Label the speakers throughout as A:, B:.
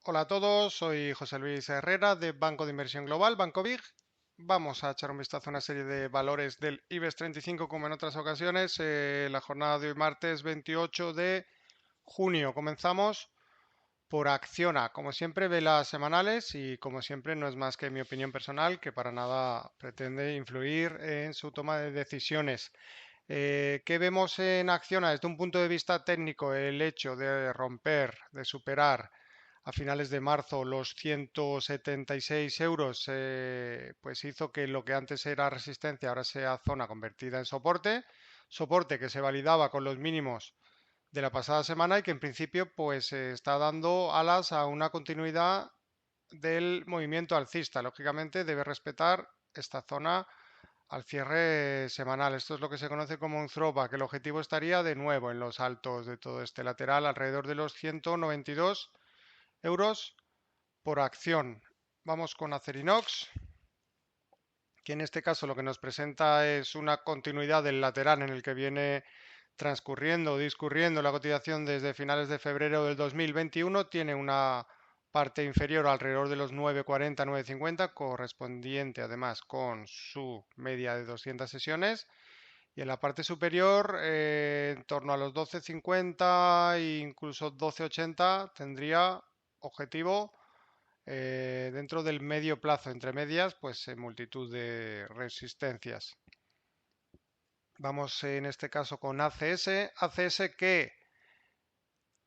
A: Hola a todos, soy José Luis Herrera de Banco de Inversión Global, Banco Big. Vamos a echar un vistazo a una serie de valores del IBEX 35 como en otras ocasiones. La jornada de hoy martes 28 de junio. Comenzamos por Acciona, como siempre velas semanales y como siempre no es más que mi opinión personal que para nada pretende influir en su toma de decisiones. ¿Qué vemos en Acciona desde un punto de vista técnico? El hecho de romper, de superar a finales de marzo los 176 euros, pues hizo que lo que antes era resistencia ahora sea zona convertida en soporte, soporte que se validaba con los mínimos de la pasada semana y que en principio pues está dando alas a una continuidad del movimiento alcista. Lógicamente debe respetar esta zona al cierre semanal. Esto es lo que se conoce como un throwback. El objetivo estaría de nuevo en los altos de todo este lateral, alrededor de los 192 euros por acción. Vamos con Acerinox, que en este caso lo que nos presenta es una continuidad del lateral en el que viene transcurriendo o discurriendo la cotización desde finales de febrero del 2021. Tiene una parte inferior alrededor de los 9,40-9,50, correspondiente además con su media de 200 sesiones. Y en la parte superior, en torno a los 12,50 e incluso 12,80, tendría objetivo dentro del medio plazo, entre medias, pues multitud de resistencias. Vamos en este caso con ACS. ACS que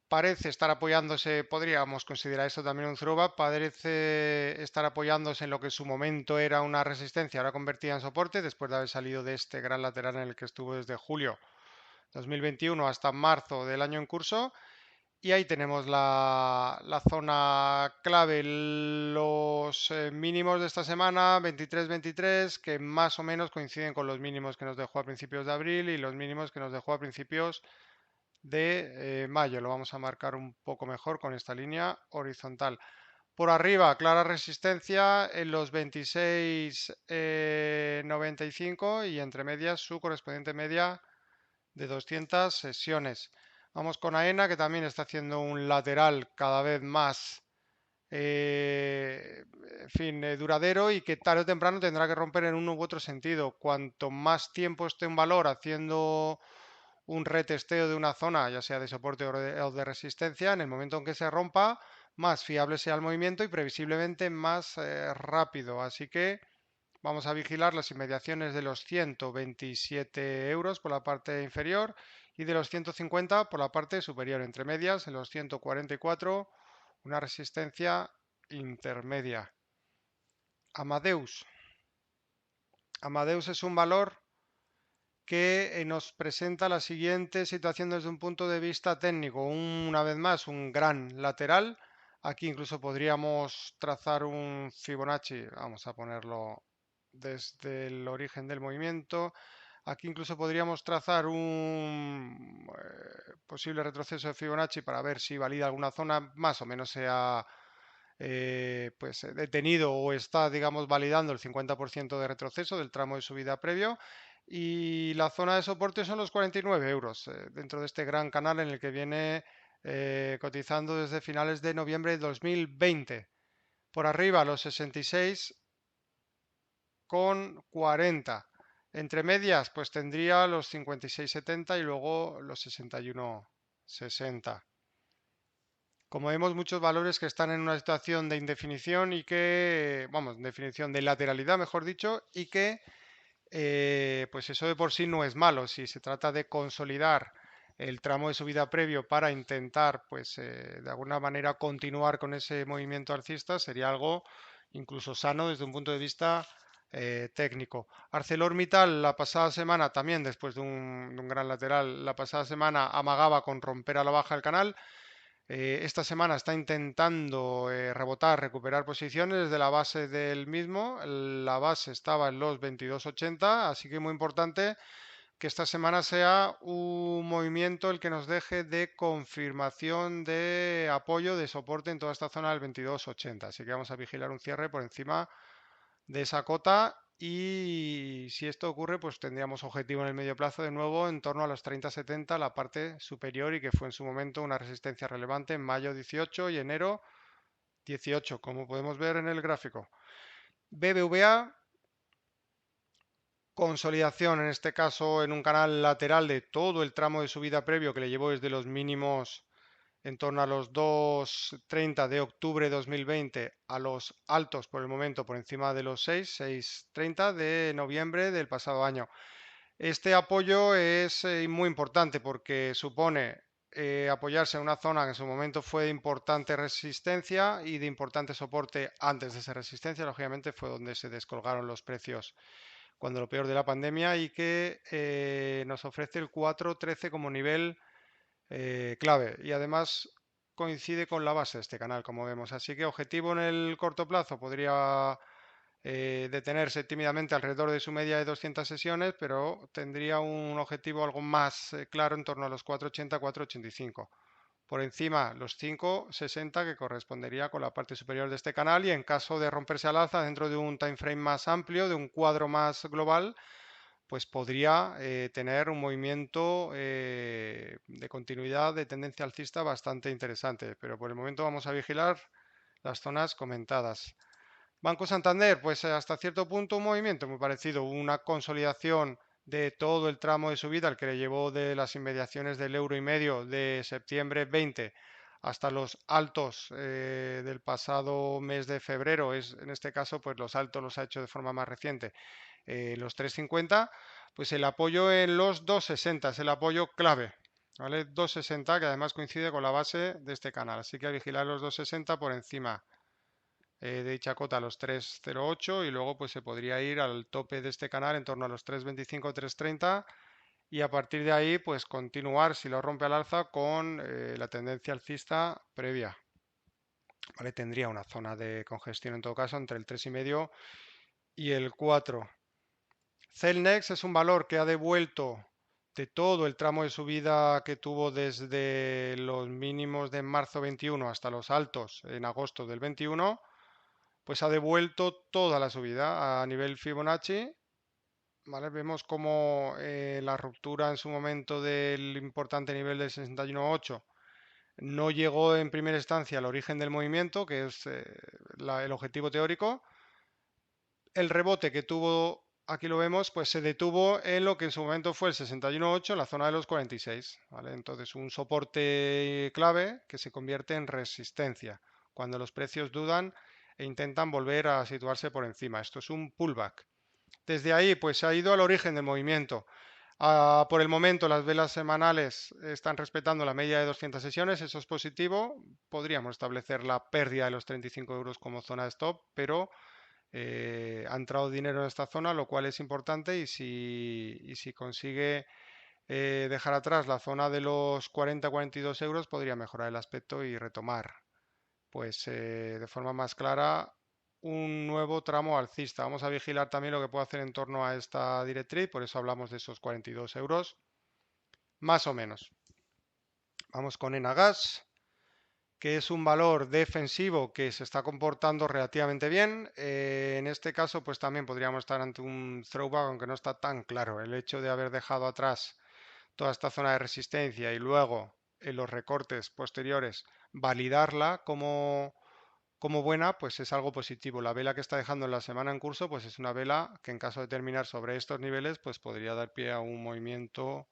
A: parece estar apoyándose, podríamos considerar esto también un throwback, parece estar apoyándose en lo que en su momento era una resistencia, ahora convertida en soporte, después de haber salido de este gran lateral en el que estuvo desde julio 2021 hasta marzo del año en curso. Y ahí tenemos la zona clave, los mínimos de esta semana, 23-23, que más o menos coinciden con los mínimos que nos dejó a principios de abril y los mínimos que nos dejó a principios de mayo. Lo vamos a marcar un poco mejor con esta línea horizontal. Por arriba, clara resistencia en los 26,95 y entre medias su correspondiente media de 200 sesiones. Vamos con AENA, que también está haciendo un lateral cada vez más, en fin, duradero y que tarde o temprano tendrá que romper en uno u otro sentido. Cuanto más tiempo esté un valor haciendo un retesteo de una zona, ya sea de soporte o de resistencia, en el momento en que se rompa, más fiable sea el movimiento y previsiblemente más rápido. Así que vamos a vigilar las inmediaciones de los 127 euros por la parte inferior y de los 150 por la parte superior. Entre medias, en los 144, una resistencia intermedia. Amadeus. Amadeus es un valor que nos presenta la siguiente situación desde un punto de vista técnico. Una vez más, un gran lateral. Aquí incluso podríamos trazar un Fibonacci. Vamos a ponerlo desde el origen del movimiento. Aquí incluso podríamos trazar un posible retroceso de Fibonacci para ver si valida alguna zona, más o menos sea pues detenido o está, digamos, validando el 50% de retroceso del tramo de subida previo. Y la zona de soporte son los 49 euros dentro de este gran canal en el que viene cotizando desde finales de noviembre de 2020. Por arriba los 66,40. Entre medias, pues tendría los 56,70 y luego los 61,60. Como vemos, muchos valores que están en una situación de indefinición y que, vamos, definición de lateralidad, mejor dicho, y que, pues eso de por sí no es malo. Si se trata de consolidar el tramo de subida previo para intentar, pues, de alguna manera continuar con ese movimiento alcista, sería algo incluso sano desde un punto de vista técnico. ArcelorMittal la pasada semana también, después de un gran lateral, la pasada semana amagaba con romper a la baja el canal. Esta semana está intentando rebotar, recuperar posiciones desde la base del mismo. La base estaba en los 22,80, así que muy importante que esta semana sea un movimiento el que nos deje de confirmación de apoyo, de soporte en toda esta zona del 22,80. Así que vamos a vigilar un cierre por encima de esa cota y si esto ocurre, pues tendríamos objetivo en el medio plazo de nuevo en torno a los 30,70, la parte superior y que fue en su momento una resistencia relevante en mayo 18 y enero 18, como podemos ver en el gráfico. BBVA, consolidación en este caso en un canal lateral de todo el tramo de subida previo que le llevó desde los mínimos en torno a los 2,30 de octubre de 2020 a los altos por el momento por encima de los 6,30 de noviembre del pasado año. Este apoyo es muy importante porque supone apoyarse en una zona que en su momento fue de importante resistencia y de importante soporte antes de esa resistencia. Lógicamente fue donde se descolgaron los precios cuando lo peor de la pandemia y que nos ofrece el 4,13 como nivel clave. Y además coincide con la base de este canal, como vemos. Así que objetivo en el corto plazo podría detenerse tímidamente alrededor de su media de 200 sesiones, pero tendría un objetivo algo más claro en torno a los 4,80-4,85. Por encima los 5,60 que correspondería con la parte superior de este canal y en caso de romperse al alza dentro de un time frame más amplio, de un cuadro más global, pues podría tener un movimiento de continuidad de tendencia alcista bastante interesante. Pero por el momento vamos a vigilar las zonas comentadas. Banco Santander, pues hasta cierto punto un movimiento muy parecido, una consolidación de todo el tramo de subida al que le llevó de las inmediaciones del euro y medio de septiembre 20 hasta los altos del pasado mes de febrero. En este caso, pues los altos los ha hecho de forma más reciente, los 3,50, pues el apoyo en los 2,60 es el apoyo clave. ¿Vale? 2,60 que además coincide con la base de este canal, así que a vigilar los 2,60 por encima de dicha cota a los 3,08 y luego pues se podría ir al tope de este canal en torno a los 3,25-3,30 y a partir de ahí pues continuar si lo rompe al alza con la tendencia alcista previa. ¿Vale? Tendría una zona de congestión en todo caso entre el 3,5 y el 4. Celnex es un valor que ha devuelto de todo el tramo de subida que tuvo desde los mínimos de marzo 21 hasta los altos en agosto del 21, pues ha devuelto toda la subida a nivel Fibonacci. ¿Vale? Vemos como la ruptura en su momento del importante nivel del 61,8 no llegó en primera instancia al origen del movimiento, que es el objetivo teórico. El rebote que tuvo, aquí lo vemos, pues se detuvo en lo que en su momento fue el 61,8, en la zona de los 46. ¿Vale? Entonces un soporte clave que se convierte en resistencia cuando los precios dudan e intentan volver a situarse por encima. Esto es un pullback. Desde ahí, pues se ha ido al origen del movimiento. Por el momento, las velas semanales están respetando la media de 200 sesiones, eso es positivo. Podríamos establecer la pérdida de los 35 euros como zona de stop, pero ha entrado dinero en esta zona, lo cual es importante. Y si consigue dejar atrás la zona de los 40-42 euros, podría mejorar el aspecto y retomar, pues de forma más clara, un nuevo tramo alcista. Vamos a vigilar también lo que puede hacer en torno a esta directriz, por eso hablamos de esos 42 euros, más o menos. Vamos con Enagas, que es un valor defensivo que se está comportando relativamente bien. En este caso, pues también podríamos estar ante un throwback, aunque no está tan claro. El hecho de haber dejado atrás toda esta zona de resistencia y luego en los recortes posteriores validarla como buena, pues es algo positivo. La vela que está dejando en la semana en curso, pues es una vela que en caso de terminar sobre estos niveles, pues podría dar pie a un movimiento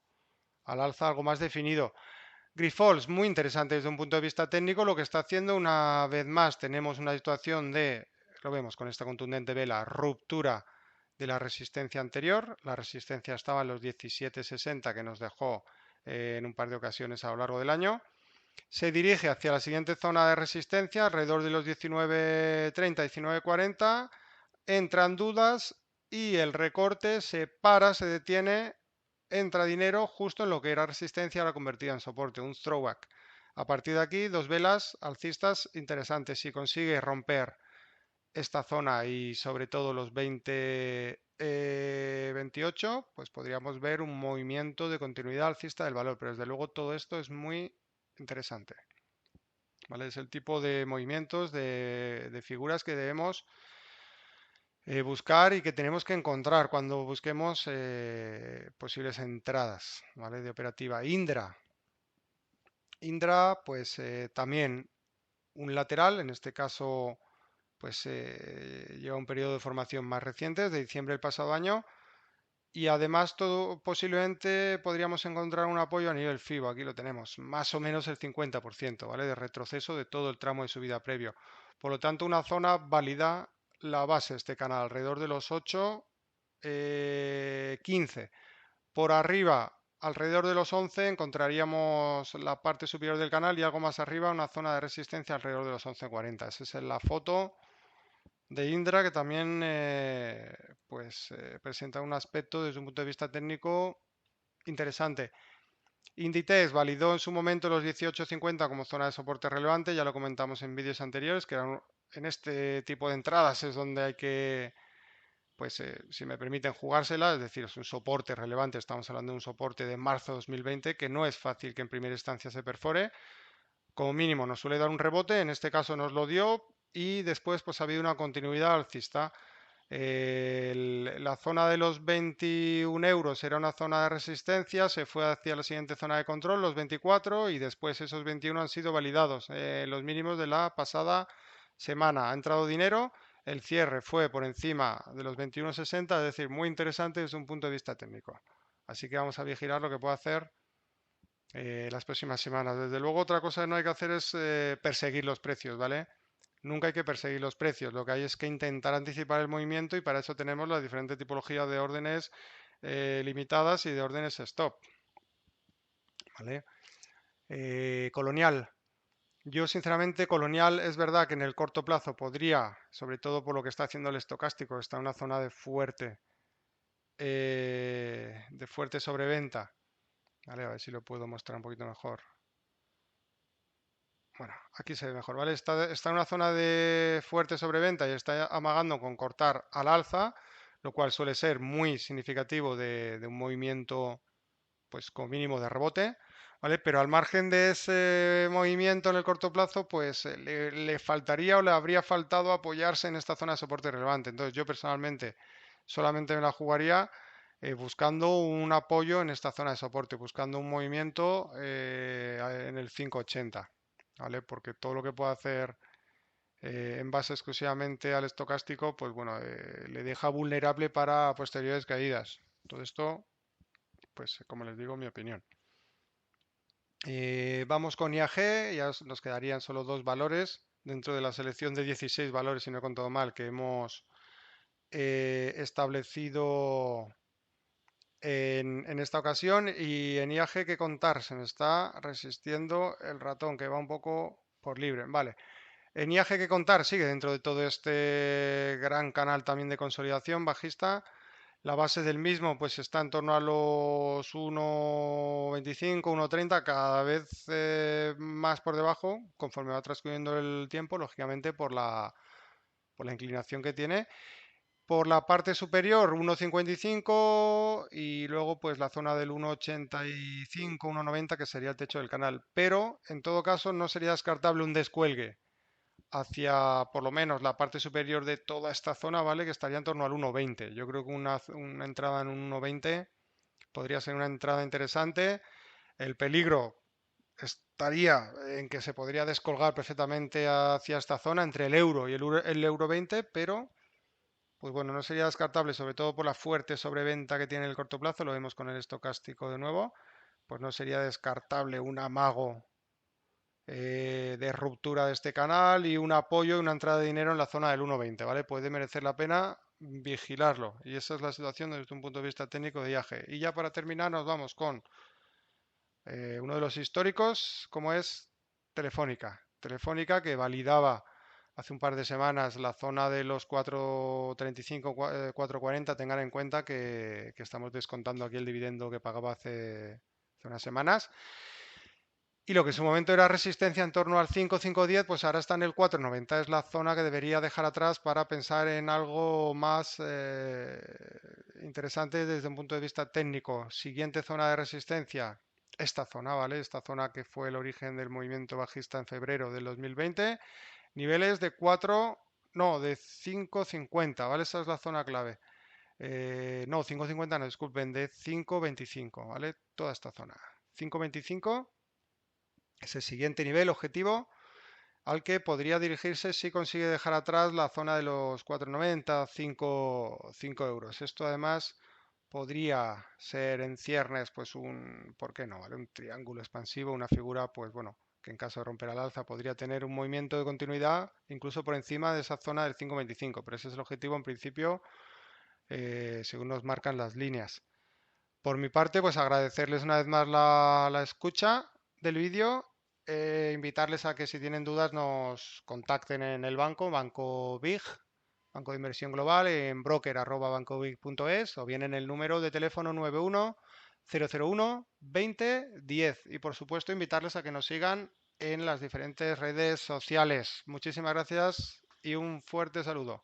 A: al alza algo más definido. Grifols, muy interesante desde un punto de vista técnico, lo que está haciendo una vez más. Tenemos una situación de, lo vemos con esta contundente vela, ruptura de la resistencia anterior. La resistencia estaba en los 17,60 que nos dejó en un par de ocasiones a lo largo del año. Se dirige hacia la siguiente zona de resistencia, alrededor de los 19,30, 19,40. Entran dudas y el recorte se para, se detiene, entra dinero justo en lo que era resistencia, ahora convertida en soporte, un throwback. A partir de aquí, dos velas alcistas interesantes. Si consigue romper esta zona y sobre todo los 28, pues podríamos ver un movimiento de continuidad alcista del valor, pero desde luego todo esto es muy interesante. ¿Vale? Es el tipo de movimientos, de figuras que debemos buscar y que tenemos que encontrar cuando busquemos posibles entradas, ¿vale? De operativa. Indra, pues también un lateral, en este caso pues lleva un periodo de formación más reciente, de diciembre del pasado año, y además todo posiblemente podríamos encontrar un apoyo a nivel FIBO, aquí lo tenemos, más o menos el 50%, ¿vale? De retroceso de todo el tramo de subida previo. Por lo tanto, una zona válida, la base de este canal, alrededor de los 8, 15. Por arriba, alrededor de los 11, encontraríamos la parte superior del canal y algo más arriba una zona de resistencia alrededor de los 11,40. Esa es la foto de Indra, que también presenta un aspecto desde un punto de vista técnico interesante. Inditex validó en su momento los 18,50 como zona de soporte relevante, ya lo comentamos en vídeos anteriores, que en este tipo de entradas es donde hay que, pues si me permiten jugársela, es decir, es un soporte relevante, estamos hablando de un soporte de marzo de 2020, que no es fácil que en primera instancia se perfore, como mínimo nos suele dar un rebote, en este caso nos lo dio y después pues ha habido una continuidad alcista. La zona de los 21 euros era una zona de resistencia, se fue hacia la siguiente zona de control, los 24, y después esos 21 han sido validados, los mínimos de la pasada semana. Ha entrado dinero, el cierre fue por encima de los 21,60, es decir, muy interesante desde un punto de vista técnico. Así que vamos a vigilar lo que puede hacer las próximas semanas. Desde luego, otra cosa que no hay que hacer es perseguir los precios, ¿vale? Nunca hay que perseguir los precios, lo que hay es que intentar anticipar el movimiento y para eso tenemos las diferentes tipologías de órdenes limitadas y de órdenes stop. ¿Vale? Colonial. Yo sinceramente Colonial es verdad que en el corto plazo podría, sobre todo por lo que está haciendo el estocástico, está en una zona de fuerte sobreventa. Vale, a ver si lo puedo mostrar un poquito mejor. Bueno, aquí se ve mejor, ¿vale? Está en una zona de fuerte sobreventa y está amagando con cortar al alza, lo cual suele ser muy significativo de un movimiento, pues como mínimo de rebote, ¿vale? Pero al margen de ese movimiento en el corto plazo, pues le faltaría o le habría faltado apoyarse en esta zona de soporte relevante. Entonces yo personalmente solamente me la jugaría buscando un apoyo en esta zona de soporte, buscando un movimiento en el 5,80. ¿Vale? Porque todo lo que pueda hacer en base exclusivamente al estocástico, pues bueno, le deja vulnerable para posteriores caídas. Todo esto, pues como les digo, mi opinión. Vamos con IAG, ya nos quedarían solo dos valores dentro de la selección de 16 valores, si no he contado mal, que hemos establecido en esta ocasión. Y en IAG que contar, se me está resistiendo el ratón, que va un poco por libre. Vale. En IAG que contar sigue dentro de todo este gran canal también de consolidación bajista. La base del mismo pues está en torno a los 1,25, 1,30, cada vez más por debajo, conforme va transcurriendo el tiempo, lógicamente por la inclinación que tiene. Por la parte superior 1,55 y luego pues la zona del 1,85, 1,90 que sería el techo del canal. Pero en todo caso no sería descartable un descuelgue hacia por lo menos la parte superior de toda esta zona, ¿vale? Que estaría en torno al 1,20. Yo creo que una entrada en un 1,20 podría ser una entrada interesante. El peligro estaría en que se podría descolgar perfectamente hacia esta zona entre el euro y el euro 20, pero pues bueno, no sería descartable, sobre todo por la fuerte sobreventa que tiene en el corto plazo, lo vemos con el estocástico de nuevo, pues no sería descartable un amago de ruptura de este canal y un apoyo y una entrada de dinero en la zona del 1,20, ¿vale? Puede merecer la pena vigilarlo y esa es la situación desde un punto de vista técnico de IAG. Y ya para terminar nos vamos con uno de los históricos, como es Telefónica. Telefónica que validaba hace un par de semanas la zona de los 4,35, 4,40. Tengan en cuenta que estamos descontando aquí el dividendo que pagaba hace unas semanas. Y lo que en su momento era resistencia en torno al 5, 5,10, pues ahora está en el 4,90. Es la zona que debería dejar atrás para pensar en algo más interesante desde un punto de vista técnico. Siguiente zona de resistencia, esta zona, ¿vale? Esta zona que fue el origen del movimiento bajista en febrero del 2020. Niveles de 4, no, de 5,50, ¿vale? Esa es la zona clave. No, 5,50 no, disculpen, de 5,25, ¿vale? Toda esta zona. 5,25 es el siguiente nivel objetivo al que podría dirigirse si consigue dejar atrás la zona de los 4,90, 5 euros. Esto además podría ser en ciernes, pues ¿por qué no? ¿Vale? Un triángulo expansivo, una figura, pues bueno, que en caso de romper al alza podría tener un movimiento de continuidad incluso por encima de esa zona del 5,25, pero ese es el objetivo en principio, según nos marcan las líneas. Por mi parte, pues agradecerles una vez más la escucha del vídeo, invitarles a que si tienen dudas nos contacten en el banco, Banco Big, Banco de Inversión Global, en broker@bancobig.es o bien en el número de teléfono 91 001 20 10. Y por supuesto, invitarles a que nos sigan en las diferentes redes sociales. Muchísimas gracias y un fuerte saludo.